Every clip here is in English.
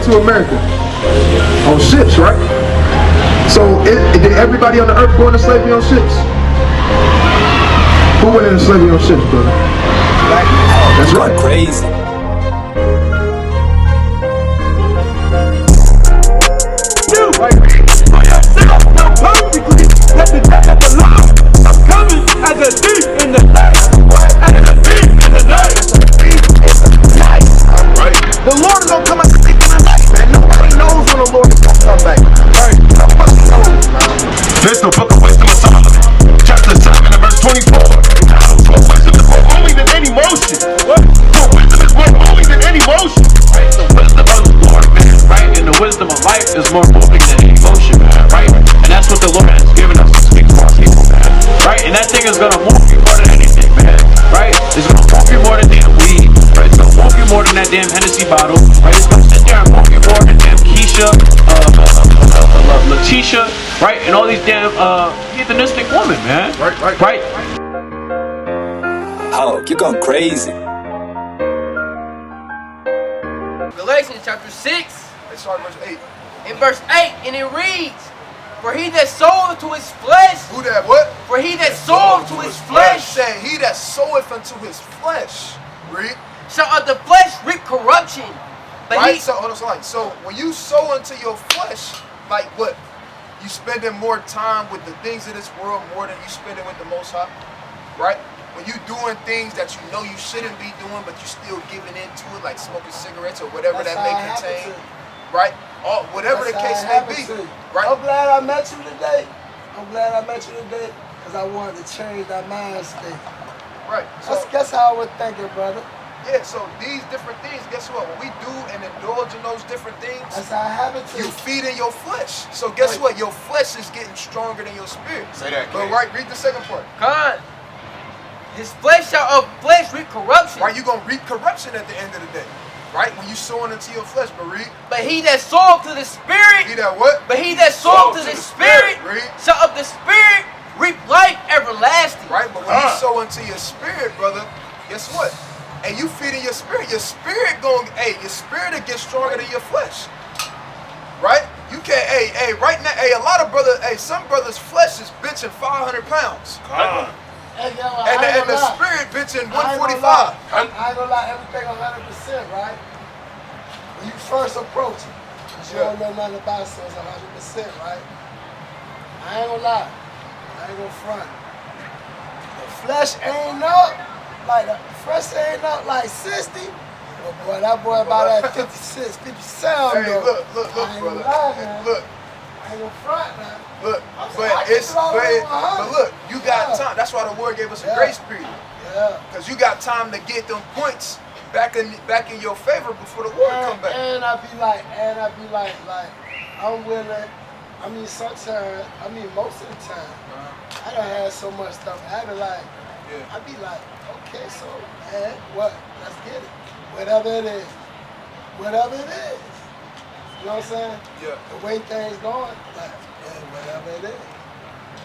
to America? On ships, right? So did everybody on the earth go into slavery on ships? Who went into slavery on ships, brother? That's right. Crazy. Let the death of the Lord coming as a thief in the night. As a thief in the night. Right. The Lord is gonna come as a thief in the night, man. Nobody knows when the Lord is gonna come back. Right. Nobody knows. There's the book of wisdom of Solomon, chapter 7 and verse 24. For wisdom is more holy than any motion. What? For wisdom is more holy than any motion. Right. The wisdom of the Lord, man. Right. And the wisdom of life is more moving than any motion, man. Right. And that's what the Lord has given us to speak for our people, man. Right? And that thing is gonna move you more than anything, man. Right? It's gonna move you more than damn weed. Right? It's gonna move you more than that damn Hennessy bottle. Right? It's gonna sit there and move you more than damn Keisha, Letitia, right? And all these damn heathenistic women, man. Right. Oh, you're going crazy. Galatians chapter 6. Let's start verse 8. In verse 8, and it reads, for he that soweth to his flesh. Who that what? For he that soweth to his flesh. Saying he that soweth unto his flesh. Read. Shall of the flesh reap corruption. But right? So when you sow into your flesh, like what? You spending more time with the things of this world more than you spending with the Most High. Right? When you doing things that you know you shouldn't be doing, but you still giving into it, like smoking cigarettes or whatever that may contain. Right? Or whatever the case may be. Right? I'm glad I met you today. Because I wanted to change that mind state. Right. So, that's how I was thinking, brother. Yeah, so these different things, guess what? When we do and indulge in those different things, that's how I have it too. You feed in your flesh. So guess what? Your flesh is getting stronger than your spirit. Say that, but right, read the second part. God, his flesh shall of flesh reap corruption. Right, you're gonna reap corruption at the end of the day. Right? When you sowing into your flesh, but read. But he that soweth to the spirit. He that what? But he that soweth to the spirit shall of the spirit reap life everlasting. Right, but when you sow into your spirit, brother, guess what? Hey, you feeding your spirit your spirit will get stronger than your flesh. Right? You can't, right now, a lot of some brothers' flesh is benching 500 pounds. And the spirit benching 145. I ain't gonna lie, everything 100%, right? When you first approach it, you don't know nothing about it, so it's 100%, right? I ain't gonna lie, I ain't gonna front. The flesh ain't up like 60. But boy, that boy about at 56, 57. Hey, look, brother. Look. I ain't gonna front now. Look, but look, you got time. That's why the Lord gave us a grace period. Yeah. Because you got time to get them points back in your favor before the Lord come back. And I be like, I'm willing. I mean, most of the time, I done had so much stuff. I be like, okay, so, man, what? Let's get it. Whatever it is. You know what I'm saying? Yeah. The way things going, whatever it is.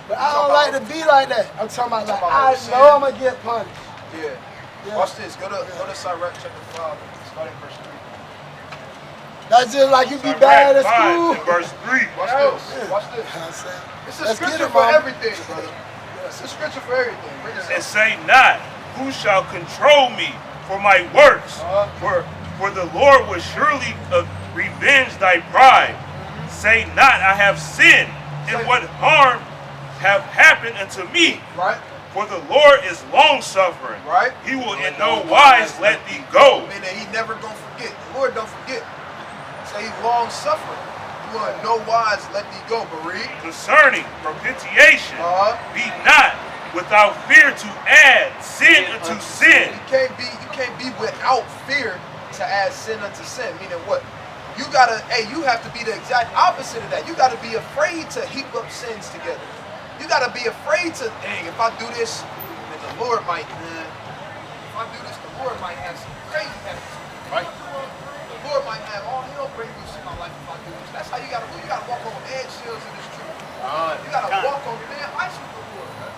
But I don't like to be like that. I'm talking about I know I'm gonna get punished. Yeah. Watch this. Go to Sirach chapter 5, starting verse 3. That's just like you be bad at school. Verse 3. Watch this. It's a scripture for everything, brother. It's a scripture for everything. And say not, who shall control me for my works? For the Lord will surely revenge thy pride. Say not, I have sinned, and what harm have happened unto me. Right. For the Lord is long-suffering. Right. He will in no wise let thee go. Meaning he never gonna forget. The Lord don't forget. Say he's long-suffering. He will in no wise let thee go. But read. Concerning propitiation, be not without fear to add sin unto sin. You can't be without fear to add sin unto sin. Meaning what? You have to be the exact opposite of that. You gotta be afraid to heap up sins together. You gotta be afraid to, if I do this, then the Lord might, if I do this, the Lord might have some crazy habits. Right? The Lord might have all hell break loose in my life if I do this. That's how you gotta move. You gotta walk on eggshells in this truth. You gotta walk on thin ice with the Lord. Man.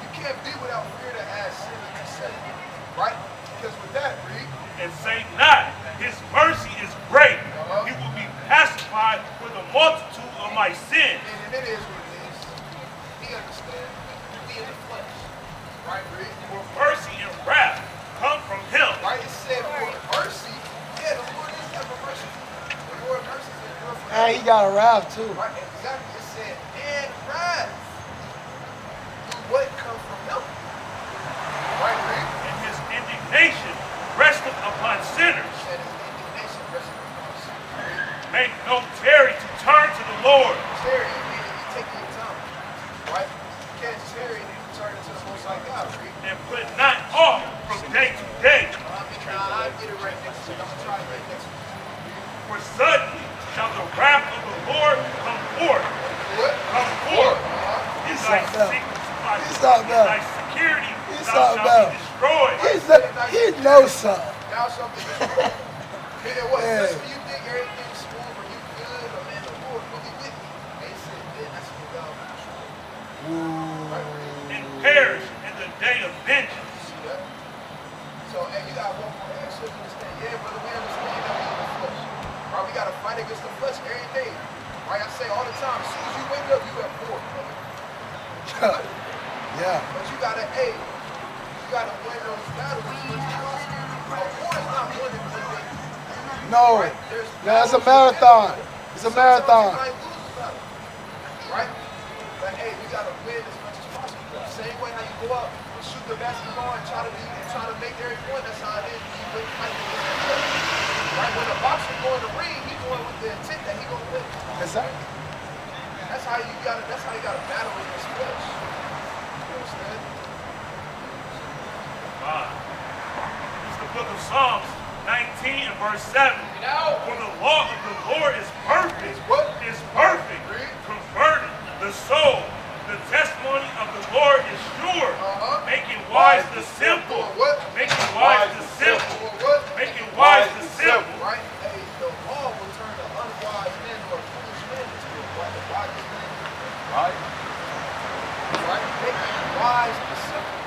You can't be without fear to add sin unto sin. Right? Because with that, read. And say not, his mercy is great. He will be pacified for the multitude of my sins. And it is what it is. He understands. We in the flesh. Right, read. For mercy and wrath come from him. Right, it said for mercy. Yeah, the Lord is ever merciful. The Lord mercy is good for And he got a wrath too. Right, exactly. It said, and wrath. What come from him? Right, read. And his indignation resteth upon sinners. Said his indignation rested upon us. Make no tarry to turn to the Lord. Tarry, meaning you take your time. Right? You can't tarry and you turn into the Most High God, read. And put not off from day to day. I'll get it right next week. I'm going to try to get it next week. For suddenly shall the wrath of the Lord come forth. What? Come forth. In thy security thou shalt be destroyed. He knows something. Thou shalt be destroyed. And what? Just when you think everything's smooth or you good, or man, the Lord really with me. They said, then that's when God will destroy you. Right? And perish in the day of vengeance. See that? So, and you got one more answer to understand. Yeah, brother, we understand that we in the flesh. Right? We got to fight against the flesh every day. Right? I say all the time, as soon as you wake up, you have war, brother. Yeah. But you gotta, you gotta win those battles as much as possible. War is not won in 1 day. No. Right? Yeah, it's a marathon. It's a marathon. Sometimes you might lose the battle. Right? But we gotta win as much as possible. The same way how you go out and shoot the basketball and try to make every point, that's how it is. You fight against the flesh. Right? When a boxer go in the ring, he's going with the intent that he's gonna win. Exactly. That's how you gotta battle with this flesh. You understand? It's the book of Psalms 19 and verse 7. For the law of the Lord is perfect. What? Is perfect. Converting the soul. The testimony of the Lord is sure. Making wise the simple. What? Making wise the simple. What? Making wise the simple. Right? The law will turn an unwise man or a foolish man into a wise man. Right? Right? Making wise the simple.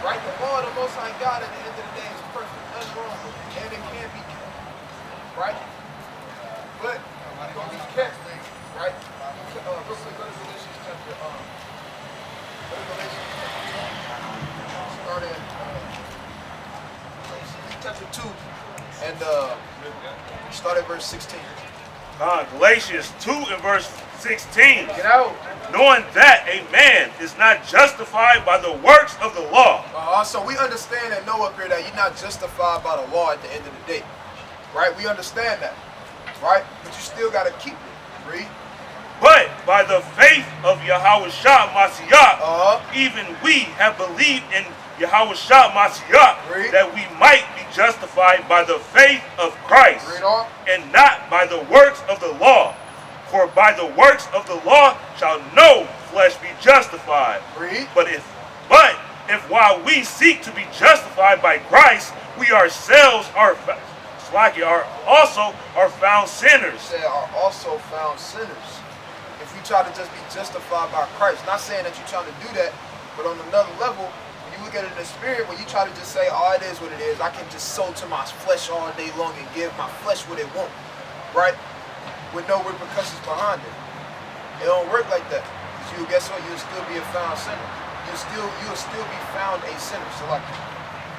Right? The law of the Most High God at the end of the day is perfect, unwrong, and it can't be kept. Right? But it's going to be kept. Right? Real quick, go to Galatians chapter. Go to Galatians. Start at chapter 2 and start at verse 16. Galatians 2 and verse 16. Get out. Knowing that a man is not justified by the works of the law. So we understand and know up here that you're not justified by the law at the end of the day. Right? We understand that. Right? But you still got to keep it. Read. But by the faith of Yahushua Mashiach, even we have believed in Yahushua Mashiach, that we might be justified by the faith of Christ, and not by the works of the law. For by the works of the law shall no flesh be justified. But if while we seek to be justified by Christ, we ourselves are also found sinners. Are also found sinners. If we try to just be justified by Christ, not saying that you're trying to do that, but on another level, when you look at it in the spirit, when you try to just say, oh, it is what it is, I can just sow to my flesh all day long and give my flesh what it wants, right? With no repercussions behind it. It don't work like that. Because guess what? You'll still be a found sinner. You'll still be found a sinner, selected.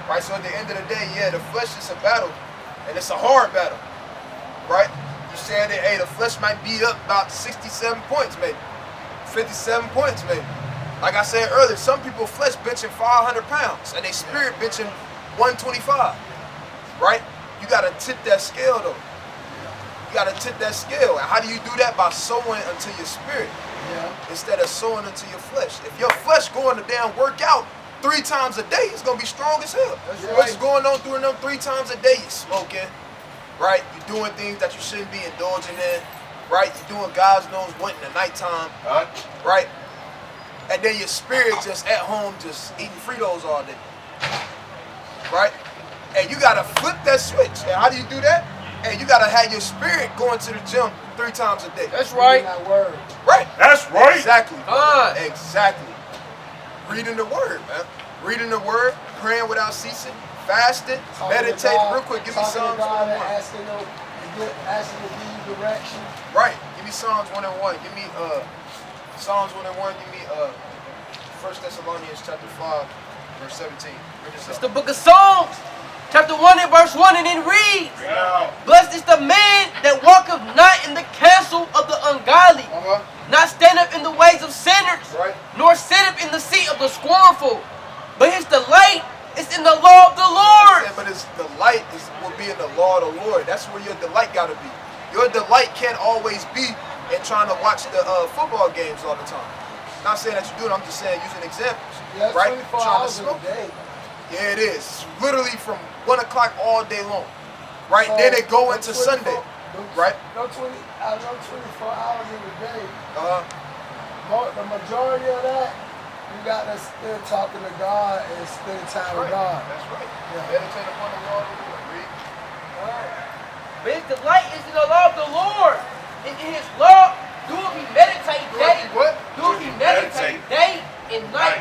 Right? So at the end of the day, yeah, the flesh is a battle, and it's a hard battle, right? You saying that, hey, the flesh might be up about 67 points, maybe. 57 points, maybe. Like I said earlier, some people flesh benching 500 pounds, and they spirit benching 125, right? You got to tip that scale, though. You got to tip that scale. And how do you do that? By sowing unto your spirit, instead of sowing unto your flesh. If your flesh going to damn work out 3 times a day, it's going to be strong as hell. What's going on during them 3 times a day? You smoking. Right? You're doing things that you shouldn't be indulging in. Right? You're doing God's knows what in the nighttime. Right? And then your spirit just at home just eating Fritos all day. Right? And you got to flip that switch. And how do you do that? And you got to have your spirit going to the gym 3 times a day. That's right. That word. Right? That's right. Exactly. Exactly. Reading the word, man. Reading the word, praying without ceasing, Fasting, meditate. Real quick, give me Psalms 1 and 1. Asking to give you direction. Right. Give me Psalms 1 and 1. Give me Psalms 1 and 1. Give me 1 Thessalonians chapter 5, verse 17. It's the book of Psalms, chapter 1 and verse 1, and it reads, Blessed is the man that walketh not in the counsel of the ungodly, not standeth in the ways of sinners, nor sitteth in the seat of the scornful, but his delight is in the law of the Lord. But his delight will be in the law of the Lord. That's where your delight got to be. Your delight can't always be in trying to watch the football games all the time. Not saying that you do it, I'm just saying using examples. Yeah, right? 24 Trying hours to smoke. a day. Yeah, it is. Literally from 1 o'clock all day long. Right? So, then it go into Sunday. Right? No 24 hours in a day. Uh-huh. The majority of that, you got to spend talking to God and spend time with God. That's right. Yeah. Meditate upon the law of the Lord. Read. But his delight is in the law of the Lord. And in his law, do he meditate day. What? Do he meditate day and night.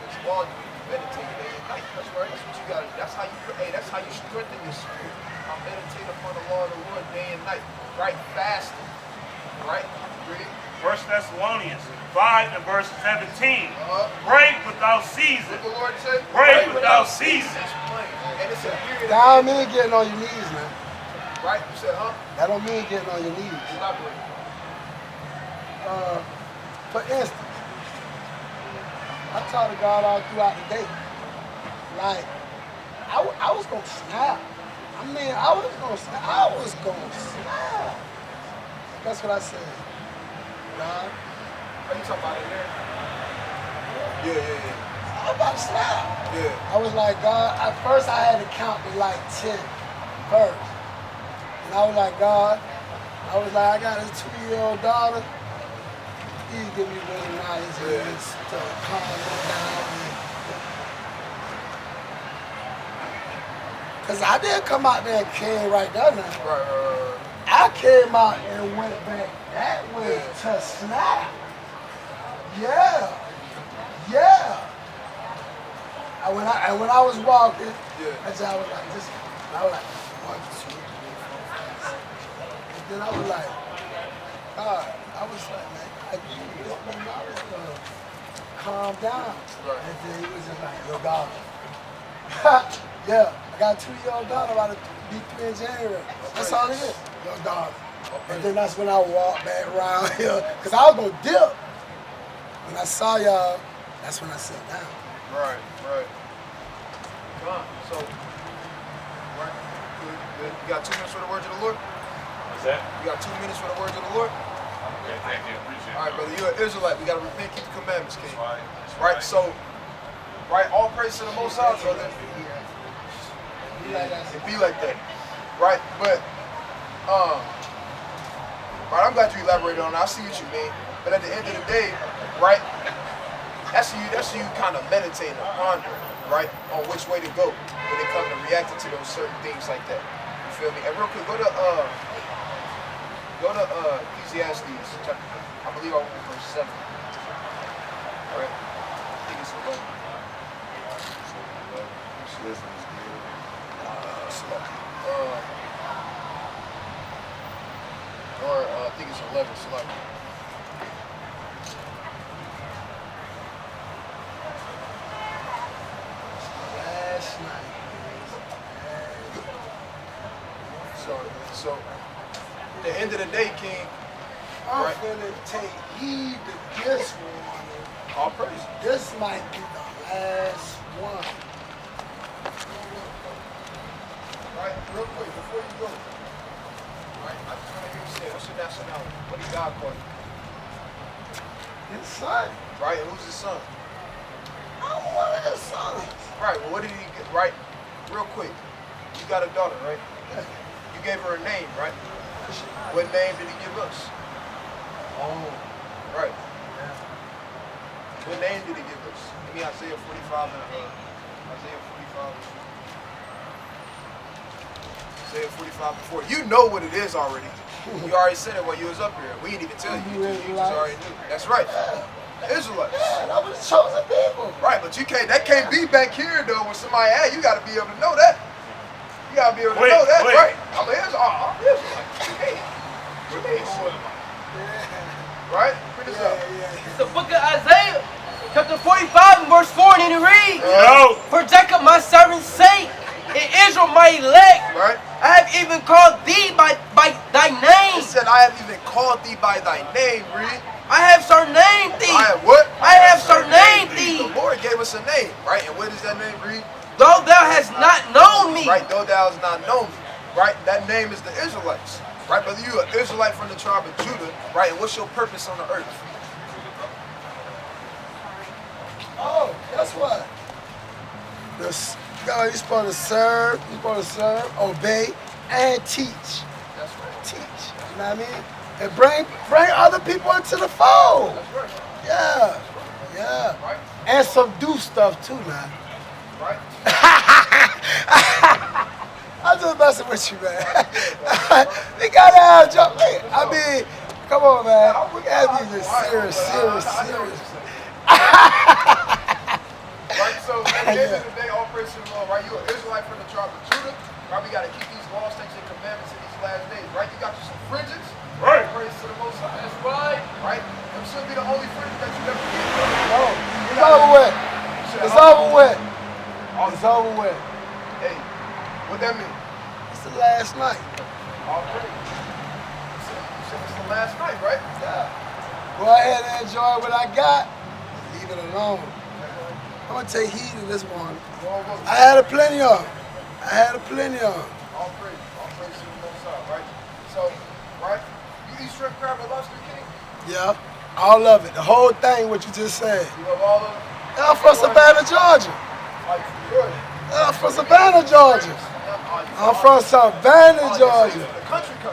It's law, meditate day and night. That's right. That's what you got to do. That's how you, that's how you strengthen your spirit. I meditate upon the law of the Lord day and night. Right? Fasting. Right? Read. 1 Thessalonians 5 and verse 17. Pray without season. What the Lord said? Pray without season. And it's a period. That don't mean getting on your knees, man. Right? You said, huh? That don't mean getting on your knees. Elaborate. For instance, I talk to God all throughout the day. Like, I was gonna snap. I mean, I was gonna snap. That's what I said. God, Are you talking about in there? Yeah. I'm about to snap. Yeah. I was like, God, at first I had to count to like 10 first. And I was like, God, I got a 2-year-old daughter. Please give me wisdom, knowledge, and to calm her down. Because I didn't come out there and came right there now. Right. I came out and went back that way to snap. Yeah. And when I was walking, I was like, this. I was like, 1, 2, 3, 4, 5, 6. And then I was like, God, I was like, man, I give you this knowledge, calm down. Right. And then he was just like, your daughter. Yeah, I got a 2-year-old daughter about to be 3 in January. That's all it is. Your daughter. And then that's when I walked back around here. Because I was going to dip. When I saw y'all, that's when I sat down. Right. Come on. So, right. Good. You got 2 minutes for the words of the Lord? What's that? You got 2 minutes for the words of the Lord? Okay, thank you. Appreciate it. All right, brother. You're an Israelite. We got to repent, keep the commandments, King. Right. So, right. All praise to the Most High, brother. It be like that. Right. But, right, I'm glad you elaborated on it. I see what you mean. But at the end of the day, right, that's you kind of meditating and pondering, right, on which way to go when it comes to reacting to those certain things like that. You feel me? And real quick, go to Ecclesiastes chapter, I believe I went to verse 7. All right. I think it's 11. I think it's 11. Select. Last night. So, at the end of the day, King, I'm finna take heed to this one. all praise. This might be the last one. Right, real quick, before you go, right, I just want to hear you say, what's your nationality? What did God call you? His son. Right, and who's his son? I'm one of his sons. Right, well, what did he get? Right, real quick, you got a daughter, right? You gave her a name, right? What name did he give us? Oh. Right. What name did he give us? Give me Isaiah 45 and Isaiah 45 before. You know what it is already. You already said it while you was up here. We didn't even tell you. You just already knew. That's right. Israelites. Yeah, that was the chosen people. Right, but that can't be back here though when somebody asks. You gotta be able to know that. You gotta be able to know that, right? I'm Israelite. Hey, right? Bring this up. It's the book of Isaiah, chapter 45 and verse 4, and it reads, For Jacob my servant's sake, and Israel my elect, right? I have even called thee by thy name. He said, I have even called thee by thy name, read. I have surnamed thee. I have what? I have surnamed thee. The Lord gave us a name, right? And what does that name read? Though thou hast not known me. Right, though thou hast not known me. Right, that name is the Israelites. Right, brother, you an Israelite from the tribe of Judah, right? And what's your purpose on the earth? Oh, guess what? You're supposed to serve, obey, and teach. That's right. Teach. You know what I mean? And bring other people into the fold. That's right. Yeah. Yeah. Right. And subdue stuff too, man. Right. I'm just messing with you, man. We gotta have jump. I mean, come on, man. We gotta be just serious. Right, so at the end of the day, all praise to the Lord, right? You're an Israelite from the tribe of Judah, right? We gotta keep these laws, statutes, and commandments in these last days, right? You got you some fringes, Right. Praise to the Most High. That's right. Right? Them should be the only fringes that you ever get. No, it's over with. It's over with. It's over with. Hey, what that mean? It's the last night. All praise. You said it's the last night, right? Yeah. Go ahead and enjoy what I got. Leave it alone. I'm gonna take heed of this one. I had a plenty of them. All praise to the Most High, right? So, right? You eat shrimp, crab, and lobster, King? Yeah, all of it. The whole thing, what you just said. You love all of it? I'm from Savannah, Georgia. Like, good. I'm from Savannah, Georgia. I'm from Savannah, Georgia. The country. So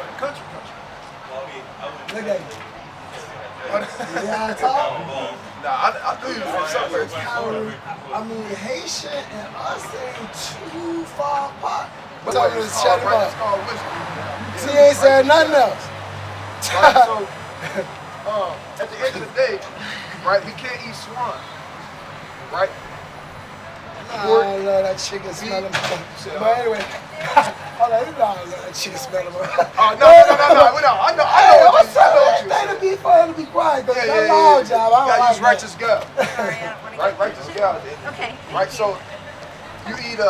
the country. Look at you. Yeah, I talk. Nah, I knew you was from somewhere. I mean, Haitian and us ain't too far apart. What's up with this chat about? It's called wisdom. She ain't said nothing else. Right, so, at the end of the day, right, we can't eat swan. Right? I don't love that chicken smelling. But anyway, hold on, you know I love that chicken smelling. No. I know what you They to said. be for him to be quiet, because Yeah. that's our job. I You gotta don't use like righteous God. Sorry, I don't want to Right, righteous God. Okay. Right, so you be eating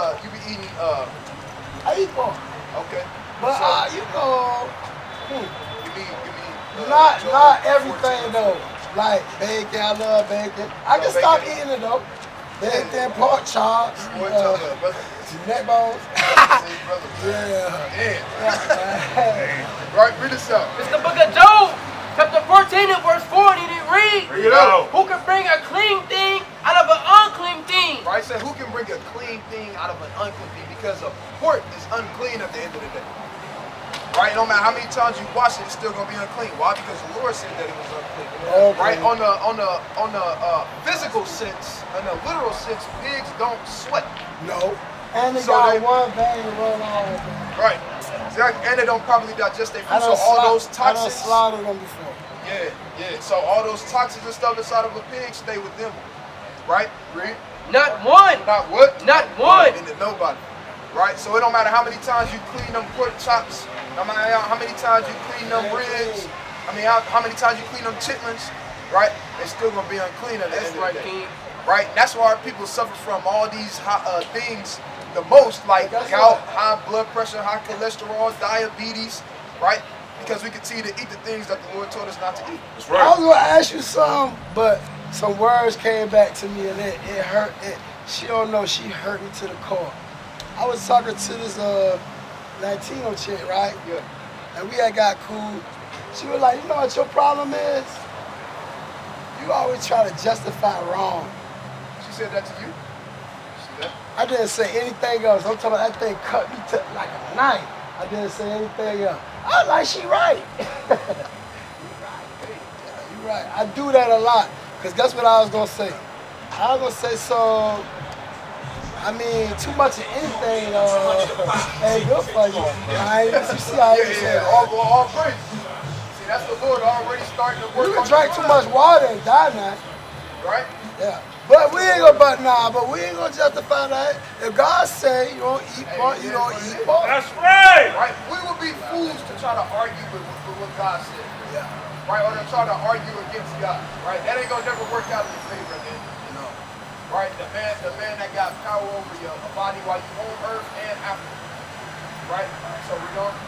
I eat pork. okay. But So, you know, give me not everything though. Like bacon, I love bacon. I can stop eating it though. Bacon, pork chops, Boy, tell me, brother. neck bones. See, brother. Yeah. Damn. Right, read this out. It's the book of Job, chapter 14 and verse 40, and it reads, Bring it out. Who can bring a clean thing out of an unclean thing? Right, so who can bring a clean thing out of an unclean thing? Because a pork is unclean at the end of the day. Right, no matter how many times you wash it, it's still gonna be unclean. Why? Because the Lord said that it was unclean. Okay. Right, on the physical sense, in the literal sense, pigs don't sweat. No. And they So got they- one vein to run on. Right, exactly. And they don't properly digest their I food. done So all those I done toxins. slaughtered them before. Yeah. So all those toxins and stuff inside of a pig stay with them. Right? Read. Not one. Not what? Not one. Meaning nobody. Right? So it don't matter how many times you clean them pork chops, no matter how many times you clean them ribs, how many times you clean them chitlins, right? It's still gonna be unclean at the That's end of right, the day. King. Right? That's why our people suffer from all these things the most, like That's gout, right. high blood pressure, high cholesterol, diabetes, right? Because we continue to eat the things that the Lord told us not to eat. That's I was right. gonna ask you something, but some words came back to me and it hurt. She don't know, she hurt me to the core. I was talking to this Latino chick, right? Yeah. And we had got cool. She was like, you know what your problem is? You always try to justify wrong. She said that to you? See that? I didn't say anything else. I'm talking about that thing cut me to like a knife. I didn't say anything else. I was like, she right. You're right. I do that a lot. Because that's what I was going to say. I was going to say, so, I mean, too much of anything ain't good for you. Right? You see how you say Yeah. that. All praise. mean, that's the Lord already starting to work. You can drink too much water and die now. Right? Yeah. But we ain't gonna justify that. If God say you don't eat pork, you don't eat pork. That's right. Right? We would be fools to try to argue with what God said. Yeah. Right? Or to try to argue against God. Right? That ain't gonna never work out in your favor then. No. Right? The man that got power over your body while you on earth and after. Right? So we're going.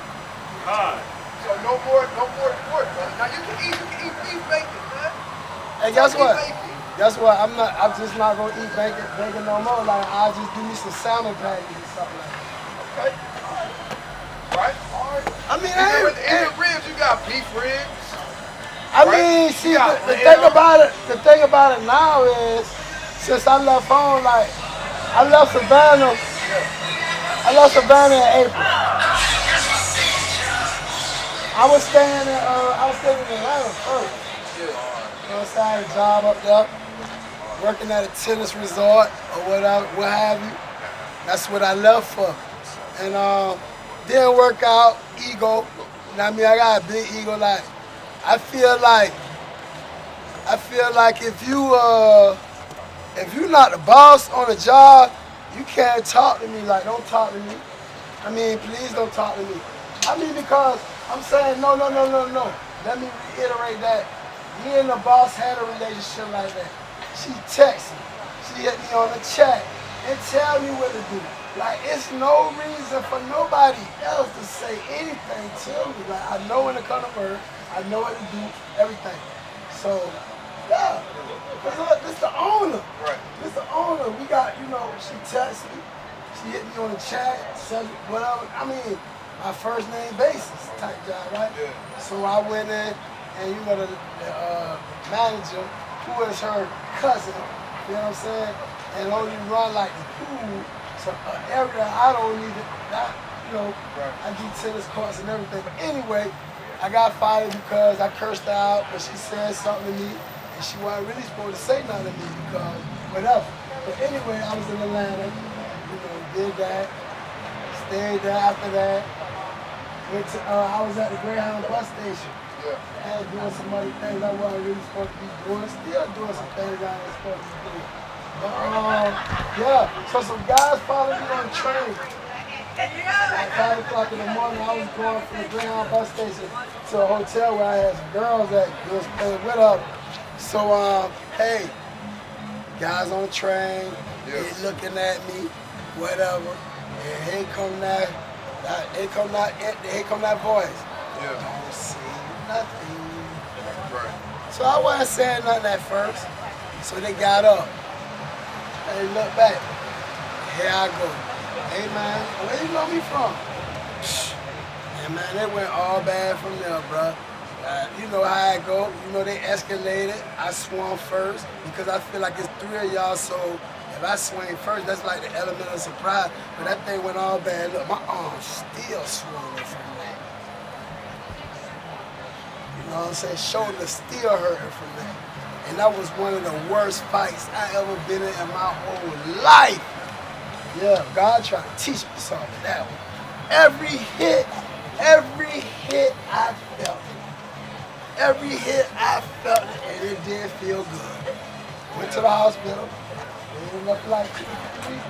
So no more pork, brother. Now you can eat beef bacon, man. And guess what? Guess what? I'm just not gonna eat bacon no more. Like I'll just give me some salmon patties or something like that. Okay. Right? Alright. I mean, in the ribs, you got beef ribs. I mean, see, the thing about it now is, since I left home, like I left Savannah in April. I was staying in Atlanta first. Yeah. You know what I'm saying? I had a job up there, working at a tennis resort or whatever, what have you. That's what I left for. And didn't work out, ego. You know what I mean? I got a big ego. Like, I feel like if you're not the boss on the job, you can't talk to me. Like, don't talk to me. I mean, please don't talk to me. I mean, because I'm saying no. Let me reiterate that. Me and the boss had a relationship like that. She texted me. She hit me on the chat and tell me what to do. Like, it's no reason for nobody else to say anything to me. Like, I know when to come to work. I know what to do, everything. So, yeah. Because look, this the owner. Right. This the owner. We got, she texted me. She hit me on the chat, said whatever. I mean, my first name basis type job, right? Yeah. So I went in, and the manager, who is her cousin, you know what I'm saying, and only run like the pool, so an area I don't even, I do tennis courts and everything. But anyway, I got fired because I cursed her out, but she said something to me, and she wasn't really supposed to say nothing to me because whatever. But anyway, I was in Atlanta, did that, stayed there after that. I was at the Greyhound bus station. Yeah. And doing some other things I wasn't really supposed to be doing. Still doing some things I ain't supposed to be doing. But yeah, so some guys followed me on the train. At 5 o'clock in the morning, I was going from the Greyhound bus station to a hotel where I had some girls that was staying with us. So, hey, guys on the train, they looking at me, whatever, and here come that voice. Yeah. Don't say nothing. Right. So I wasn't saying nothing at first. So they got up. They looked back. Here I go. Hey man, where you know me from? And man, it went all bad from there, bro. You know how I go. They escalated. I swung first because I feel like it's 3 of y'all, so if I swing first, that's like the element of surprise. But that thing went all bad. Look, my arm's still swollen from that. You know what I'm saying? Shoulder still hurting from that. And that was one of the worst fights I ever been in my whole life. Yeah, God tried to teach me something with that one. Every hit I felt. Every hit I felt it, and it did feel good. Went to the hospital. Stayed up like 2 or 3 weeks.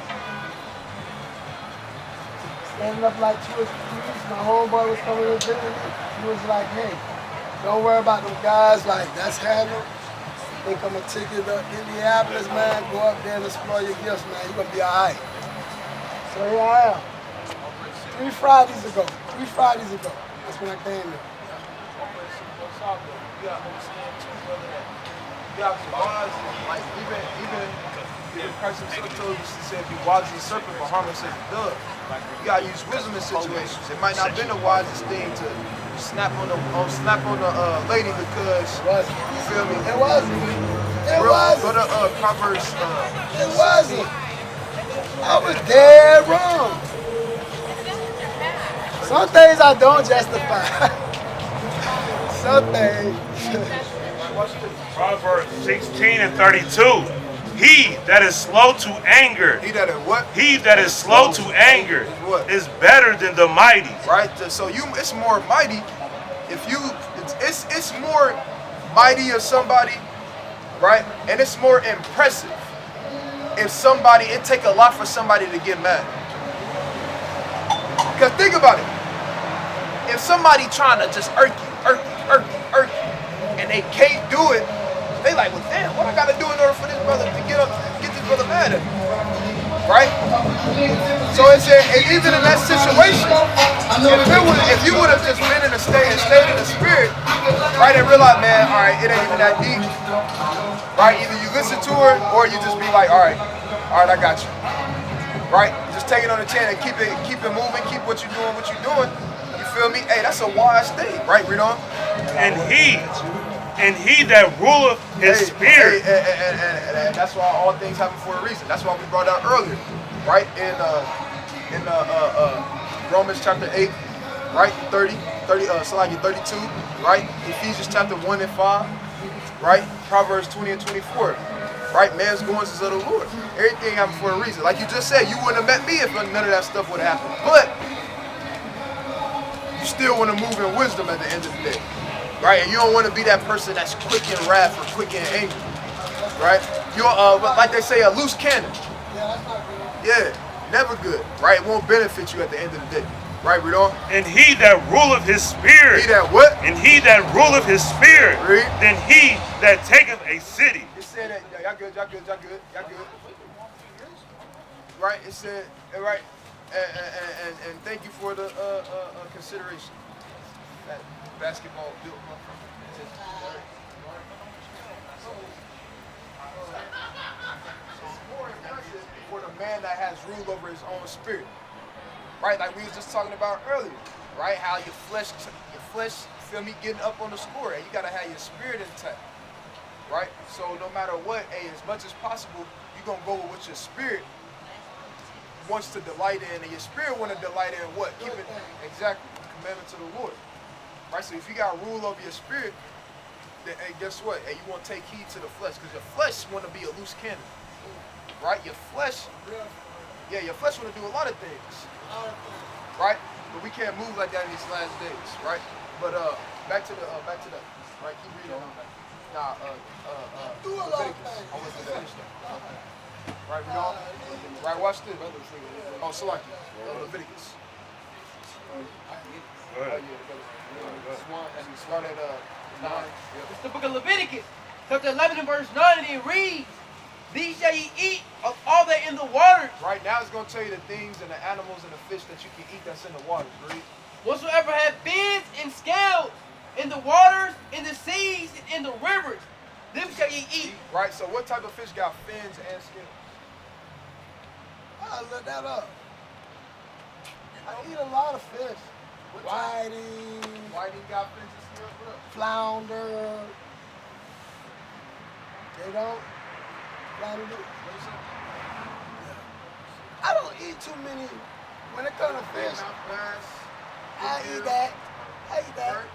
Stayed up like 2 or 3 weeks. My homeboy was coming to visit me. He was like, hey, don't worry about them guys. Like, that's handled. Think I'm gonna take you to Indianapolis, man. Go up there and explore your gifts, man. You're gonna be all right. So here I am. 3 Fridays ago. That's when I came here. You gotta understand too, brother, that you have to be wise, like even Christ himself told us, he said, be wise as a serpent, but harmless as a dove. Like, you gotta use wisdom in situations. It might not have been the wisest thing to snap on the lady because you feel me? It wasn't. Go to Proverbs. It wasn't. I was dead wrong. Some things I don't justify. Some things. Proverbs 16:32. He that is slow to anger. He that is what? He that is slow to anger what? is better than the mighty. Right? So it's more mighty if you it's more mighty of somebody, right? And it's more impressive if somebody, it take a lot for somebody to get mad. Because think about it. If somebody trying to just irk you, and they can't do it, they like, well, damn, what I got to do in order for this brother to get this brother mad at me? Right? So it's and even in that situation, if you would have just been in a state in the spirit, right, and realize, man, all right, it ain't even that deep, right? Either you listen to her or you just be like, all right, I got you, right? Just take it on the chin and keep it moving, keep what you're doing. You feel me? Hey, that's a wise thing, right? Read on. And he that ruleth his spirit. And that's why all things happen for a reason. That's why we brought out earlier, right? In Romans chapter 8, right? 32, right? Ephesians chapter 1 and 5, right? Proverbs 20 and 24, right? Man's goings is of the Lord. Everything happened for a reason. Like you just said, you wouldn't have met me if none of that stuff would have happened. But you still want to move in wisdom at the end of the day. Right, and you don't want to be that person that's quick in wrath or quick in anger, right? You're like they say, a loose cannon. Yeah, that's not good. Yeah, never good, right? It won't benefit you at the end of the day, right? Read on. And he that ruleth his spirit. He that what? And he that ruleth his spirit. Read. Then he that taketh a city. It said that y'all good. Right? It said right, and thank you for the consideration. That basketball built more impressive for the man that has rule over his own spirit, right? Like we was just talking about earlier, right? How your flesh, feel me, getting up on the score, and you gotta have your spirit intact, right? So no matter what, hey, as much as possible, you gonna go with what your spirit wants to delight in, and your spirit want to delight in what? Keep it exactly the commandments of the Lord. Right, so if you got rule over your spirit, then hey, guess what? Hey, you want to take heed to the flesh, because your flesh want to be a loose cannon. Right? Your flesh want to do a lot of things. Right? But we can't move like that in these last days, right? But back to the right, keep reading on that. Nah, Leviticus. I want to finish that. Right, read on. Right, watch this. Oh, Salaki. Leviticus. Go ahead. Start at 9. It's the book of Leviticus, chapter 11 and verse 9, and it reads, "These shall ye eat of all that in the waters." Right now it's going to tell you the things and the animals and the fish that you can eat that's in the waters. Read. "Whatsoever have fins and scales in the waters, in the seas, and in the rivers, them shall ye eat." Right, so what type of fish got fins and scales? I'll look that up. I eat a lot of fish. Whiting got fins and scales? What up? Flounder. They don't? Flounder? What is it? I don't eat too many. When it comes to fish, Bass, I eat that. perch,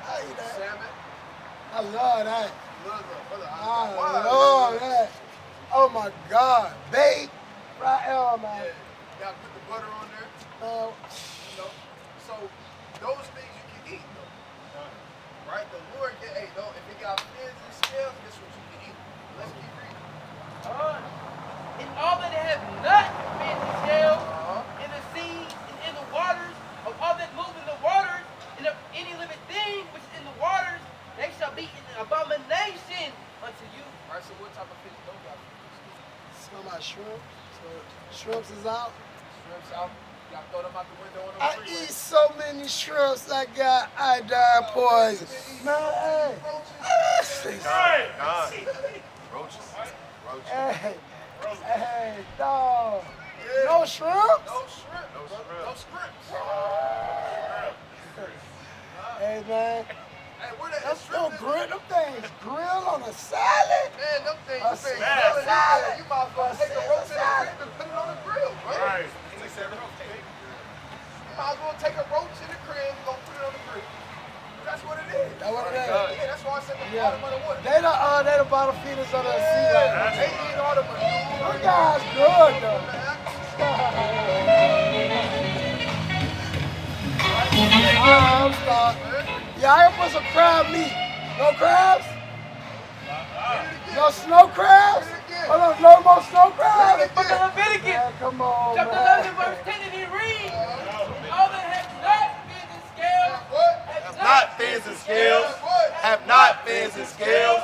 I eat that. salmon. I love that. Brother, I love that. Oh my God. Bait. Right, oh man. Yeah, gotta put the butter on there. You know, so those things you can eat though. Right? The Lord get, hey, no, if it got fins and scales, this is what you can eat. Let's keep reading. And all that have not fins and scales in the seas and in the waters, of all that move in the waters, and of any living thing which is in the waters, they shall be an abomination unto you. Alright, so what type of fish don't got fins? Smell my shrimp. So shrimps is out. Shrimps out. Y'all throw them out the window on the I freeway. eat so many shrimps I got iodine poison. Man, hey. Roaches. Hey, dog. No shrimps? No shrimp. No shrimps. Hey, man. Hey, where that That's shrimp no is? grill. Them things grill on a salad? Man, them things, A you been Caesar grilling salad. it. You might as well take a roach in the crib and put it on the grill, bro. Right. You might as well take a roach in the crib and go put it on the grill. That's what it is. That's what it is. Yeah, that's why I said the bottom of the water. They the bottom feeders of the sea. Like, They eat all the manure. them guys good, though. I'm sorry. Yeah, I put some crab meat. No crabs? No snow crabs? Hold on, no more snow crabs? Book of Leviticus, Man, come on, chapter man. 11, verse 10, and it reads, all that have not fins and scales, Have not fins and scales. Have not fins and scales.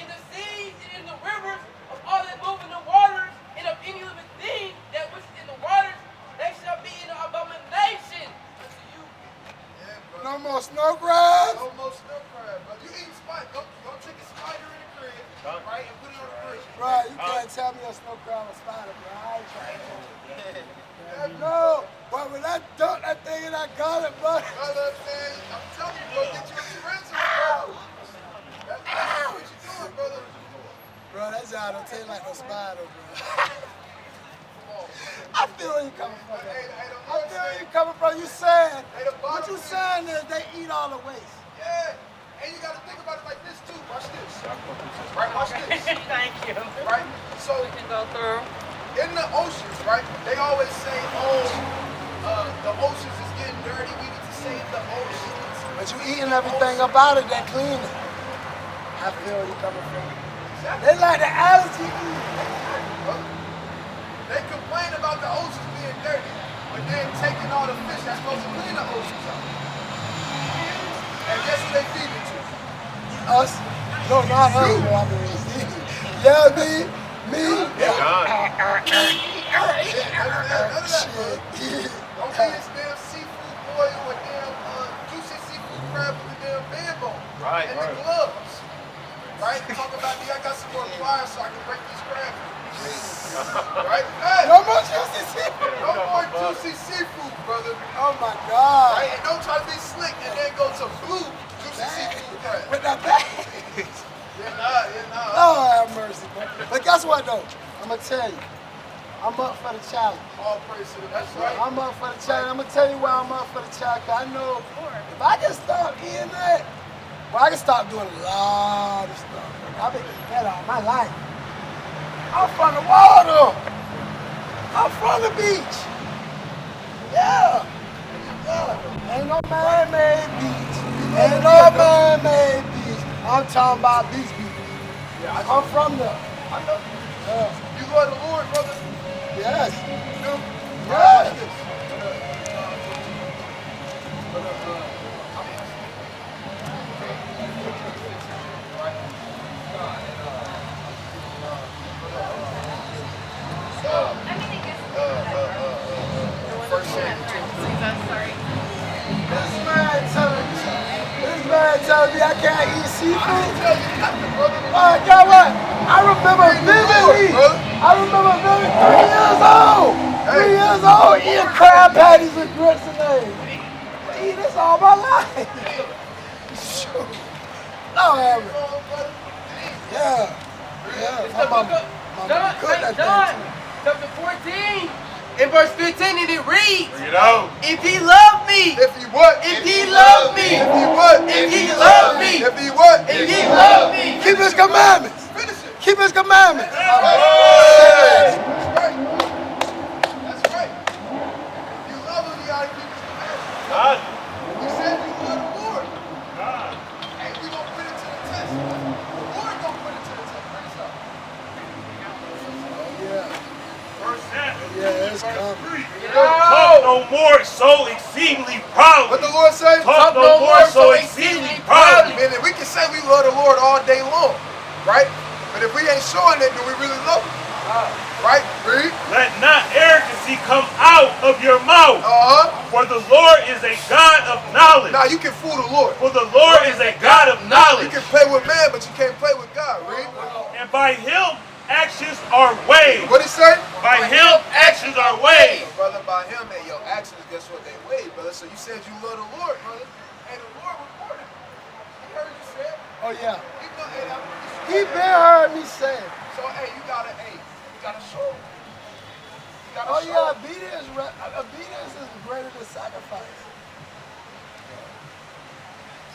in the seas and in the rivers, of all that move in the waters, and of any living thing that which is in the waters, they shall be an abomination unto you. No more snow crabs? No more snow crab, but you eat spider. Go take a spider in the crib, right, and put it on the grill. Right, you can't tell me a snow crab or spider, bro. I ain't trying to tell you. No, but when I dunked that thing and I got it, bro. Brother, man, I'm telling you, bro, get you a syringe, bro. That's what you doing, brother. Bro, that job don't taste like no spider, bro. I feel where you coming from. I feel where you coming from. You saying, what you saying is they eat all the waste. Yeah, and you got to think about it like this, too. Watch this. Right, watch this. Thank you. Right? So, We can go through. in the oceans, right, they always say, oh, the oceans is getting dirty. We need to save the oceans. But you eating everything about it that clean it. I feel where you coming from. They like the algae eat. They complain about the oceans being dirty, but then taking all the fish that's supposed to clean the oceans out. And guess who they feed it to? Us? No, not us. I mean, yeah, me. None of that, bro. Don't be this damn seafood boil with damn juicy seafood crab with the damn band bone. Right, And the gloves. Right? Talk about me, I got some more pliers so I can break these crabs. Right? Hey, No more juicy seafood. no more juicy seafood, brother. Oh my God. Right? And don't try to be slick and then go to blue juicy seafood crab. With that bag. You're not. Lord have mercy, bro. But guess what though? I'm gonna tell you. I'm up for the challenge. All praise to the That's right. I'm up for the challenge. I'm gonna tell you why I'm up for the challenge. 'Cause I know if I can stop eating that, well, I can stop doing a lot of stuff. I've been eating that all my life. I'm from the water. I'm from the beach. Yeah. Yeah. Ain't no man-made beach. Ain't no man-made beach. I'm talking about beach beach. Yeah, I'm from there. I know. Yeah. You love the Lord, brother. Yes. You do? Yes. This man telling me I can't eat seafood. Guess what? I remember vividly. I remember vividly 3 years old. 3 years old eating crab patties with grits and eggs. I eat this all my life. Shoot. No, Harry. Yeah. Yeah. It's the book of John, St. John, chapter 14, in verse 15, and it reads, Bring it out. if he loved me, If you what? if he loved me, If you what? if he loved me, If you what? if he loved me, Keep his commandments. Finish it. Keep his commandments. That's right. That's right. You love him, you gotta keep his commandments. God. You said you love the Lord. Hey, we gonna put it to the test. The Lord gonna put it to the test. Bring this up. Yeah. Verse 7. Yeah, it's Verse coming. 3. Talk no more so exceedingly proudly. What the Lord say? Talk no more so exceedingly proudly. Meaning we can say we love the Lord all day long, right? But if we ain't showing it, do we really love him? Right? Read. Let not arrogancy come out of your mouth. For the Lord is a God of knowledge. Now you can fool the Lord. For the Lord is a God of You knowledge. can play with man, but you can't play with God. Read. And by him actions are weighed. What he say? By him actions are weighed. Brother, by him, and your actions, guess what they weigh, brother? So you said you love the Lord, brother. And the Lord reported. He heard you say it. Oh yeah. He know, hey, I'm pretty He sure. been heard me say it. So hey, you gotta show. You gotta Oh show. yeah, obedience is greater than sacrifice.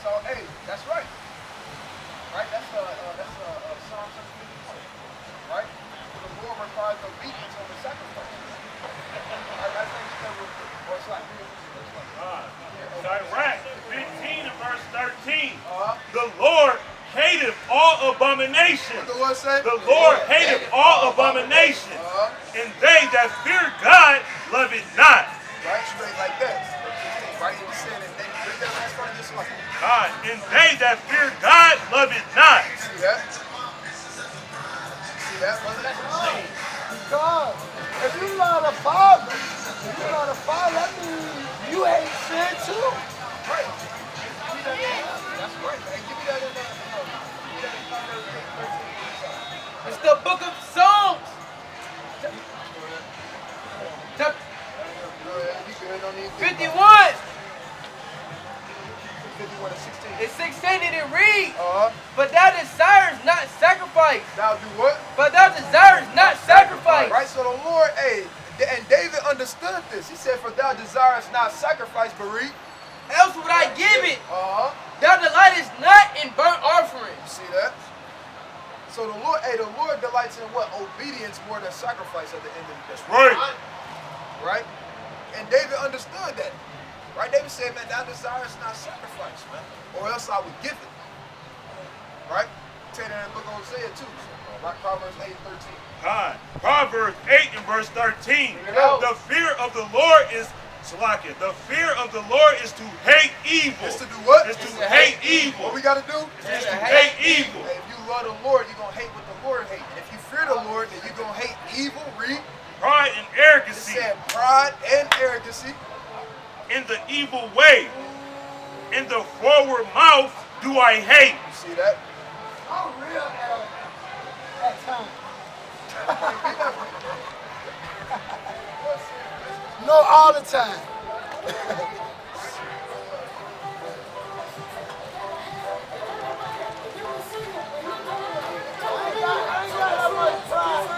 So hey, that's right. Right? That's Psalm 52. Right? For the Lord requires obedience over sacrifice. Right? That's like or Sirach 15 and verse 13. The Lord hateth all abomination. What the Lord say? The Lord hateth all abomination. And they that fear God love it not. Right, straight like that. Right, you said it. Then bring that last part of this one. And they that fear God love it not. See that? See that, brother? Because if you love the Father, that means you hate sin too. Right. That's right. Hey, give me that in Proverbs 8:13. It's the book of Psalms. Go ahead. You good? Don't need 51. 51 and 16. It's 16 and it reads, Uh-huh. but thou desirest not sacrifice. Now do what? But thou desirest not sacrifice. Right, so the Lord, and David understood this. He said, for thou desirest not sacrifice, but read. Else would I give it. Uh-huh. Thou delightest not in burnt offerings. See that? So the Lord delights in what? Obedience more than sacrifice at the end of the day. Right. Right? And David understood that. Right? David said, man, thou desirest not sacrifice, man. Or else I would give it. Right? Say that in the book of Hosea too. Right? Proverbs 8:13. Proverbs 8 and verse 13. go. The fear of the Lord is Salakia. The fear of the Lord is to hate evil. It's to do what? It's to hate evil. What we got to do? It's to hate evil. Hey, if you love the Lord, you're going to hate what the Lord hates. And if you fear the Lord, then you're going to hate evil. Read. Pride and It arrogancy. said pride and arrogancy. In the evil way. In the forward mouth do I hate. You see that? I'm real arrogant at times. No, all the time. I ain't got that much pride.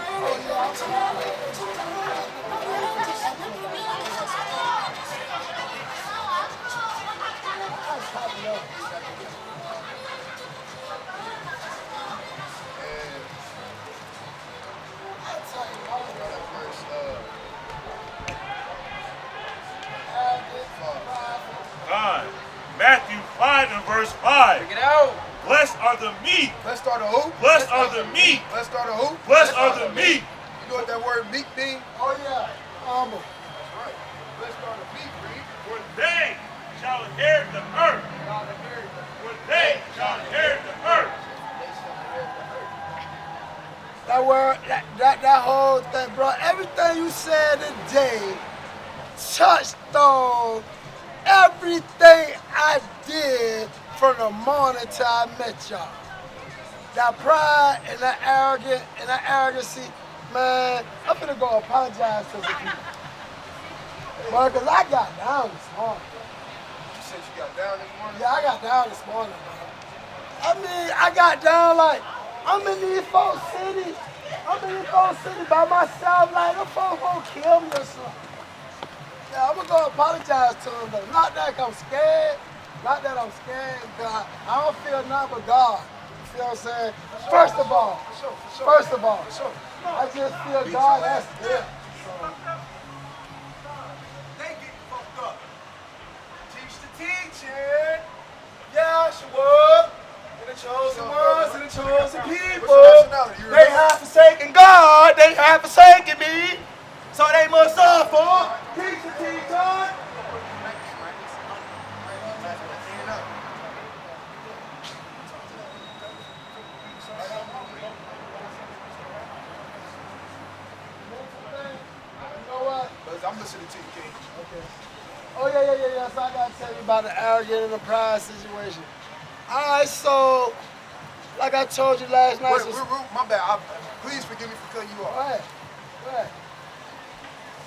Matthew 5 and verse 5. Check it out. Blessed are the meek. Let's start a who? Blessed are the meek. Let's start a who? Blessed are the meek. You know what that word meek means? Oh yeah, humble. That's right. Let's start a meek, read. For they shall inherit the earth. God inherit the For they shall inherit the earth. They shall inherit the earth. That word, that whole thing, bro. Everything you said today touched on everything I did from the morning till I met y'all. That pride and that arrogancy, man, I'm finna go apologize to the people. Well, cause I got down this morning. You said you got down this morning? Yeah, I got down this morning, bro. I mean, I got down like, I'm in these folks' city. By myself, like, them folks won't kill me or something. Yeah, I'm gonna go apologize to them, though. Not that I'm scared. Not that I'm scared, because I don't feel nothing but God. You feel what I'm saying? First of all, I just feel God, that's it. They get fucked up. Teach the teaching. Yahshua. And the chosen ones and the chosen people. They have forsaken God. They have forsaken me. So they must suffer. Teach the teacher. I'm listening to you, King. Okay. Oh, yeah. So I gotta tell you about the arrogant and the pride situation. All right, so, like I told you last night. Wait, my bad. Please forgive me for cutting you off. Go ahead.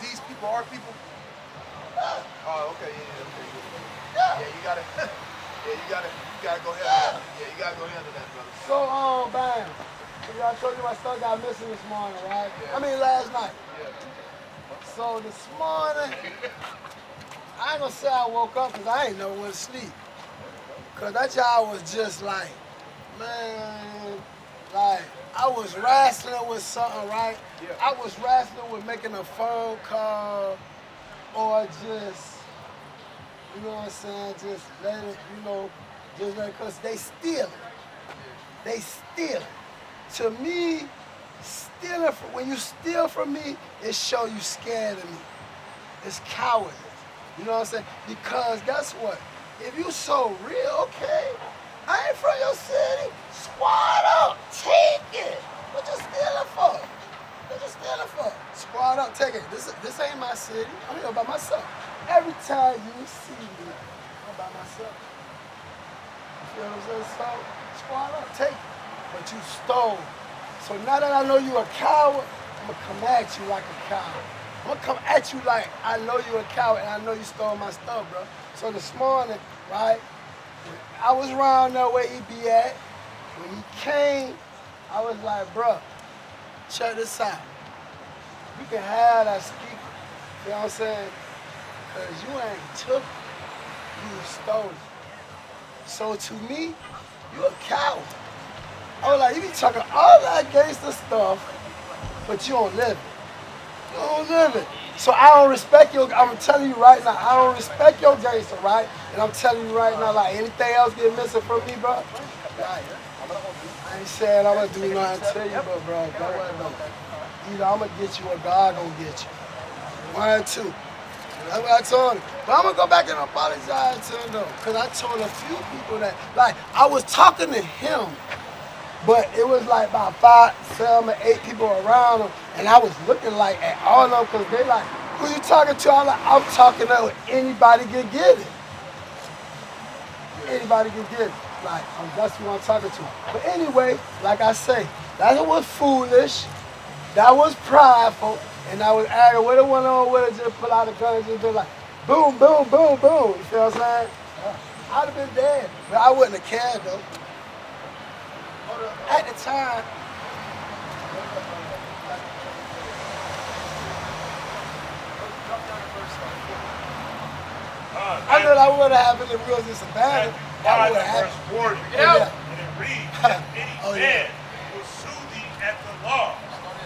These people are people? Oh, okay, yeah. Yeah, you gotta, you gotta go handle that. Yeah, you gotta go handle that, brother. So, bam. I told you my stuff got missing this morning, right? Yeah. I mean, last night. Yeah. So this morning, I ain't gonna say I woke up because I ain't know when to sleep. Cause that job was just like, man, like I was wrestling with something, right? Yeah. I was wrestling with making a phone call or just You know what I'm saying? Just let it, you know, just let it, because they steal it. They steal it. To me, stealing, when you steal from me, it show you scared of me. It's cowardly. You know what I'm saying? Because guess what? If you so real, okay, I ain't from your city. Squad up, take it. What you stealing for? What you stealing for? Squad up, take it. This ain't my city. I'm here by myself. Every time you see me, I'm by myself. You feel what I'm saying? So, squad up, take it. But you stole. So now that I know you a coward, I'm gonna come at you like a coward. I'm gonna come at you like I know you a coward and I know you stole my stuff, bro. So this morning, right, I was around there where he be at. When he came, I was like, bro, check this out. You can have that speaker, you know what I'm saying? Because you ain't took it, you stole it. So to me, you a coward. I was like, you be talking all that gangster stuff, but you don't live it. You don't live it. So I don't respect your, I'm telling you right now, I don't respect your gangster, right? And I'm telling you right now, like anything else get missing from me, bro, like, I ain't saying I'm gonna do nothing to you, but bro, go ahead though. Either I'm gonna get you or God gonna get you. One or two. That's what I told him. But I'm gonna go back and apologize to him though. Cause I told a few people that, like, I was talking to him, but it was like about 5, 7, 8 people around him, and I was looking like at all of them, cause they like, who you talking to? I'm like, I'm talking to anybody can get it. Anybody can get it. Like, that's who I'm talking to. But anyway, like I say, that was foolish, that was prideful, and I was arrogant. What it went on with it, just pull out the gun and just be like, boom, boom, boom, boom. You feel what I'm saying? I'd have been dead, but I wouldn't have cared though. At the time, I know that would have happened if we was in Savannah. That would have happened. And it reads, any man